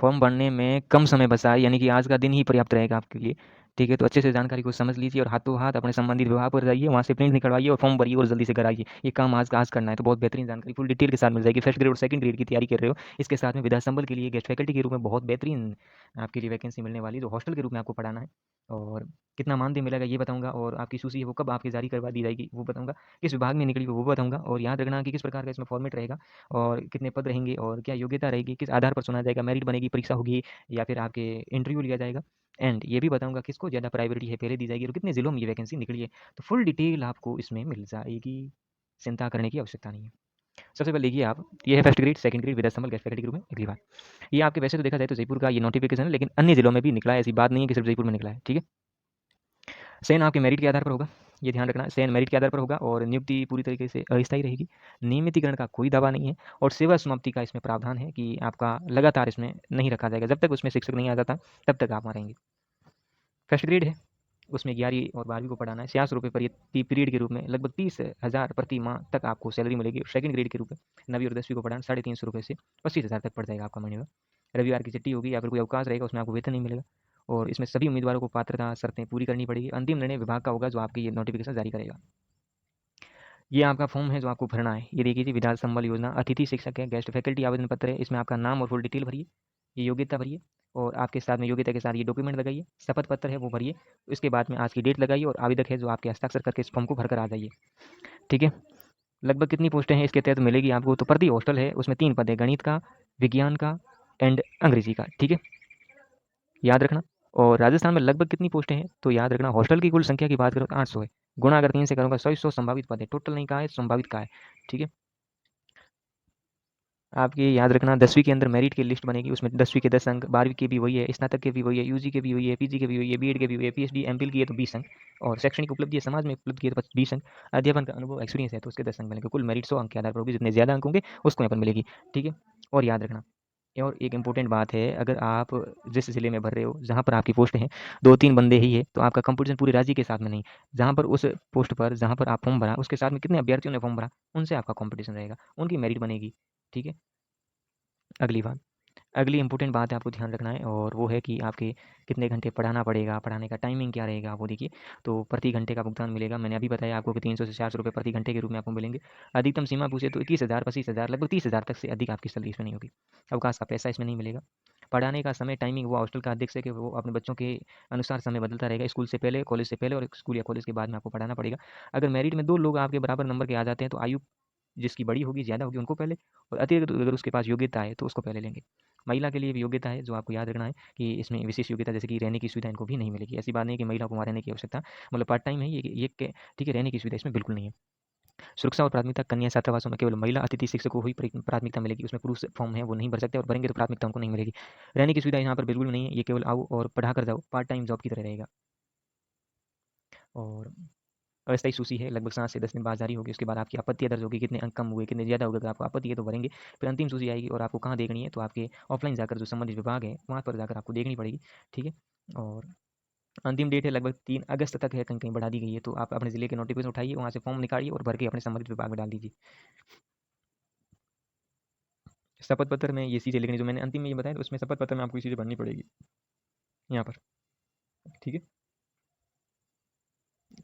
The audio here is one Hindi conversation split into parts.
फॉर्म भरने में कम समय बचा है, यानी कि आज का दिन ही पर्याप्त रहेगा आपके लिए। ठीक है, तो अच्छे से जानकारी को समझ लीजिए और हाथों हाथ अपने संबंधित विभाग पर जाइए, वहाँ से प्रिंट निकलवाइए और फॉर्म भरिए और जल्दी से कराइए। ये काम आज करना है, तो बहुत बेहतरीन जानकारी फुल डिटेल के साथ मिल जाएगी। फर्स्ट ग्रेड और सेकंड ग्रेड की तैयारी कर रहे हो, इसके साथ में विद्या संबल के लिए गेस्ट फैकल्टी के रूप में बहुत बेहतरीन आपके लिए वैकेंसी मिलने वाली है, जो हॉस्टल के रूप में आपको पढ़ाना है। और कितना मानदेय मिलेगा ये बताऊँगा, और आपकी सूची है वो कब आपकी जारी करवा दी जाएगी वो बताऊँगा, किस विभाग में निकली वो बताऊँगा। और याद रखना कि किस प्रकार का इसमें फॉर्मेट रहेगा और कितने पद रहेंगे और क्या योग्यता रहेगी, किस आधार पर चुना जाएगा, मेरिट बनेगी, परीक्षा होगी या फिर आपके इंटरव्यू लिया जाएगा। एंड ये भी बताऊँगा किसको ज़्यादा प्रायोरिटी है पहले दी जाएगी और कितने ज़िलों में ये वैकेंसी निकली है। तो फुल डिटेल आपको इसमें मिल जाएगी, चिंता करने की आवश्यकता नहीं है। सबसे पहले देखिए आप, ये है फर्स्ट ग्रेड, सेकंड ग्रेड विद्या संबल गेस्ट फैकल्टी के रूप में। अगली बात, ये आपके वैसे तो देखा जाए तो जयपुर का ये नोटिफिकेशन है, लेकिन अन्य जिलों में भी निकला है, ऐसी बात नहीं है कि सिर्फ जयपुर में निकला है। ठीक है, चयन आपके मेरिट के आधार पर होगा, ये ध्यान रखना। चयन मेरिट के आधार पर होगा और नियुक्ति पूरी तरीके से अस्थायी रहेगी। नियमितीकरण का कोई दावा नहीं है और सेवा समाप्ति का इसमें प्रावधान है कि आपका लगातार इसमें नहीं रखा जाएगा, जब तक उसमें शिक्षक नहीं आ जाता तब तक आप वहाँ रहेंगे। फर्स्ट ग्रेड है, उसमें 11वीं और 12वीं को पढ़ाना है। 66 रुपये प्रति पीरियड के रूप में लगभग 30,000 प्रति माह तक आपको सैलरी मिलेगी। और सेकंड ग्रेड के रूप में 9वीं और 10वीं को पढ़ाना 350 रुपये से 25,000 तक पड़ जाएगा आपका महीने का। रविवार की छुट्टी होगी या फिर कोई अवकाश रहेगा, उसमें आपको वेतन नहीं मिलेगा। और इसमें सभी उम्मीदवारों को पात्रता शर्तें पूरी करनी पड़ेगी। अंतिम निर्णय विभाग का होगा, जो आपकी ये नोटिफिकेशन जारी करेगा। ये आपका फॉर्म है जो आपको भरना है। ये देखिए जी, विद्या संबल योजना अतिथि शिक्षक है, गेस्ट फैकल्टी आवेदन पत्र है। इसमें आपका नाम और फुल डिटेल भरिए, ये योग्यता भरिए और आपके साथ में योग्यता के साथ ये डॉक्यूमेंट लगाइए। शपथ पत्र है वो भरिए, उसके बाद में आज की डेट लगाइए और आवेदक है जो आपके हस्ताक्षर करके इस फॉर्म को भर कर आ जाइए। ठीक है, लगभग कितनी पोस्टें हैं इसके तहत मिलेगी आपको, तो प्रति हॉस्टल है उसमें 3 पद है, गणित का, विज्ञान का एंड अंग्रेजी का। ठीक है, याद रखना। और राजस्थान में लगभग कितनी पोस्टें हैं, तो याद रखना हॉस्टल की कुल संख्या की बात करो तो 800 है। गुणा अगर 3 से करूँगा 100 संभावित पद है, टोटल नहीं कहा है, संभावित कहा है। ठीक है, आप ये याद रखना 10वीं के अंदर मेरिट की लिस्ट बनेगी, उसमें 10वीं के 10 अंक, 12वीं के भी वही है, स्नातक के भी वही है, यूजी के भी वही है, पीजी के भी वही है, बीएड के भी वही है, पीएचडी एमफिल की है तो 20 अंक, और शैक्षणिक उपलब्धि है, समाज में उपलब्धि है तो 20 अंक, अध्यापन का अनुभव एक्सपीरियंस है तो उसके 10 अंक मिलेंगे। कुल मेरिट 100 अंक के आधार पर होगी, जितने ज़्यादा अंक होंगे उसको यहाँ पर मिलेगी। ठीक है, और याद रखना, और एक इम्पोर्टेंट बात है, अगर आप जिस ज़िले में भर रहे हो, जहाँ पर आपकी पोस्ट है, 2-3 बंदे ही है, तो आपका कंपटीशन पूरे राज्य के साथ में नहीं, जहाँ पर उस पोस्ट पर जहाँ पर आप फॉर्म भरा उसके साथ में कितने अभ्यर्थियों ने फॉर्म भरा, उनसे आपका कंपटीशन रहेगा, उनकी मेरिट बनेगी। ठीक है, अगली बात, अगली इम्पोर्टेंट बात है आपको ध्यान रखना है, और वो है कि आपके कितने घंटे पढ़ाना पड़ेगा, पढ़ाने का टाइमिंग क्या रहेगा वो देखिए। तो प्रति घंटे का भुगतान मिलेगा, मैंने अभी बताया आपको कि 300 से 400 रुपये प्रति घंटे के रूप में आपको मिलेंगे। अधिकतम सीमा पूछे तो 21,000, 25,000, लगभग 30,000 तक से अधिक आपकी सैलरी इसमें नहीं होगी। अवकाश का पैसा इसमें नहीं मिलेगा। पढ़ाने का समय टाइमिंग वो हॉस्टल का अध्यक्ष है कि वो अपने बच्चों के अनुसार समय बदलता रहेगा, स्कूल से पहले, कॉलेज से पहले और स्कूल या कॉलेज के बाद में आपको पढ़ाना पड़ेगा। अगर मेरिट में 2 लोग आपके बराबर नंबर के आ जाते हैं तो आयु जिसकी बड़ी होगी, ज़्यादा होगी, उनको पहले, और अतिरिक्त अगर उसके पास योग्यता है तो उसको पहले लेंगे। महिला के लिए भी योग्यता है जो आपको याद रखना है कि इसमें विशेष योग्यता जैसे कि रहने की सुविधा इनको भी नहीं मिलेगी। ऐसी बात नहीं है कि महिला को वहाँ रहने की आवश्यकता, मतलब पार्ट टाइम है ठीक है, रहने की सुविधा इसमें बिल्कुल नहीं है। सुरक्षा और प्राथमिकता, कन्या छात्रावासों में केवल महिला अतिथि शिक्षकों को ही प्राथमिकता मिलेगी, उसमें पुरुष फॉर्म है वो नहीं भर सकते, और भरेंगे तो प्राथमिकता उनको नहीं मिलेगी। रहने की सुविधा यहाँ पर बिल्कुल नहीं है, ये केवल आओ और पढ़ा कर जाओ, पार्ट टाइम जॉब की तरह रहेगा। और अस्थायी सूची है, लगभग 7 से 10 दिन बाद जारी होगी। उसके बाद आपकी आपत्तियाँ दर्ज होगी, कितने अंक कम हुए, कितने ज़्यादा हो गए, अगर आपको आपत्ति है तो भरेंगे। फिर अंतिम सूची आएगी और आपको कहाँ देखनी है, तो आपके ऑफलाइन जाकर जो संबंधित विभाग है वहाँ पर जाकर आपको देखनी पड़ेगी। ठीक है, और अंतिम डेट है लगभग 3 अगस्त तक है, कहीं-कहीं बढ़ा दी गई है, तो आप अपने ज़िले के नोटिफिकेशन उठाइए, वहाँ से फॉर्म निकालिए और भर के अपने संबंधित विभाग में डाल दीजिए। शपथ पत्र में ये चीज़ें लिखनी जो मैंने अंतिम में ये बताया, तो उसमें शपथ पत्र में आपको ये चीज़ें भरनी पड़ेगी यहाँ पर। ठीक है,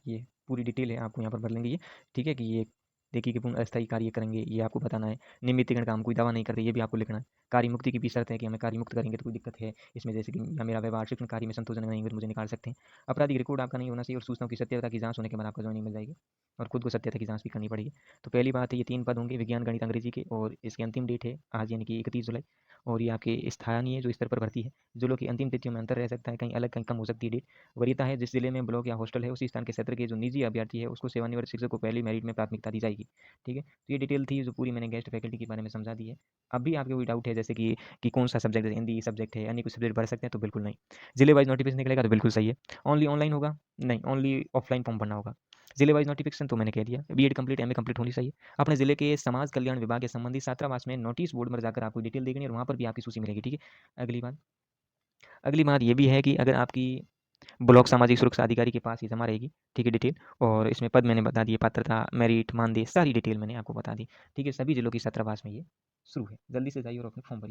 ये पूरी डिटेल है, आपको यहाँ पर भर लेंगे ये। ठीक है, कि ये देखिए कि पूर्ण अस्थायी कार्य करेंगे, ये आपको बताना है। नियमितीकरण का हम कोई दावा नहीं करते, ये भी आपको लिखना है। कार्य मुक्ति की भी शर्त है कि हमें कार्य मुक्त करेंगे तो कोई दिक्कत है इसमें, जैसे कि या मेरा व्यवहार शिक्षण कार्य में संतोषजनक नहीं है तो मुझे निकाल सकते हैं। आपराधिक रिकॉर्ड आपका नहीं होना चाहिए और सूचनाओं की सत्यता की जांच होने के बाद आपको ज्वाइनिंग मिल जाएगी, और खुद को सत्यता की जांच भी करनी पड़ेगी। तो पहली बात है, ये 3 पद होंगे विज्ञान, गणित, अंग्रेजी के, और इसकी अंतिम डेट है आज, यानी कि 31 जुलाई। और ये आपके स्थानीय जो स्तर पर भर्ती है, जिलों की अंतिम तिथियों में अंतर रह सकता है, कहीं अलग कहीं कम हो सकती है डेट। वरीयता है, जिस जिले में ब्लॉक या हॉस्टल है उसी स्थान के क्षेत्र के जो निजी अभ्यर्थी है उसको सेवानिवृत्त शिक्षक को पहली मेरिट में प्राथमिकता दी जाएगी। ठीक है, तो ये डिटेल थी जो पूरी मैंने गेस्ट फैकल्टी के बारे में समझा दी है। अब भी आपके कोई डाउट है जैसे कि कौन सा सब्जेक्ट, जैसे हिंदी सब्जेक्ट है, अन्य कुछ सब्जेक्ट भर सकते हैं, तो बिल्कुल नहीं। जिले वाइज नोटिफिकेशन निकलेगा तो बिल्कुल सही है। ओनली ऑनलाइन होगा, नहीं, ओनली ऑफलाइन फॉर्म भरना होगा। जिले वाइज नोटिफिकेशन तो मैंने कह दिया, बीएड कंप्लीट, एमए कंप्लीट होनी चाहिए। अपने जिले के समाज कल्याण विभाग के संबंधित छात्रावास में नोटिस बोर्ड पर जाकर आपको डिटेल देखनी है और वहाँ पर भी आपकी सूची मिलेगी। ठीक है, अगली बात ये भी है कि अगर आपकी ब्लॉक सामाजिक सुरक्षा अधिकारी के पास ही जमा रहेगी, ठीक है, डिटेल, और इसमें पद मैंने बता दिए, पात्रता, मेरिट, मानदेय, सारी डिटेल मैंने आपको बता दी। ठीक है, सभी जिलों की छात्रावास में ये शुरू है, जल्दी से जाइए और अपने फॉर्म भरिए।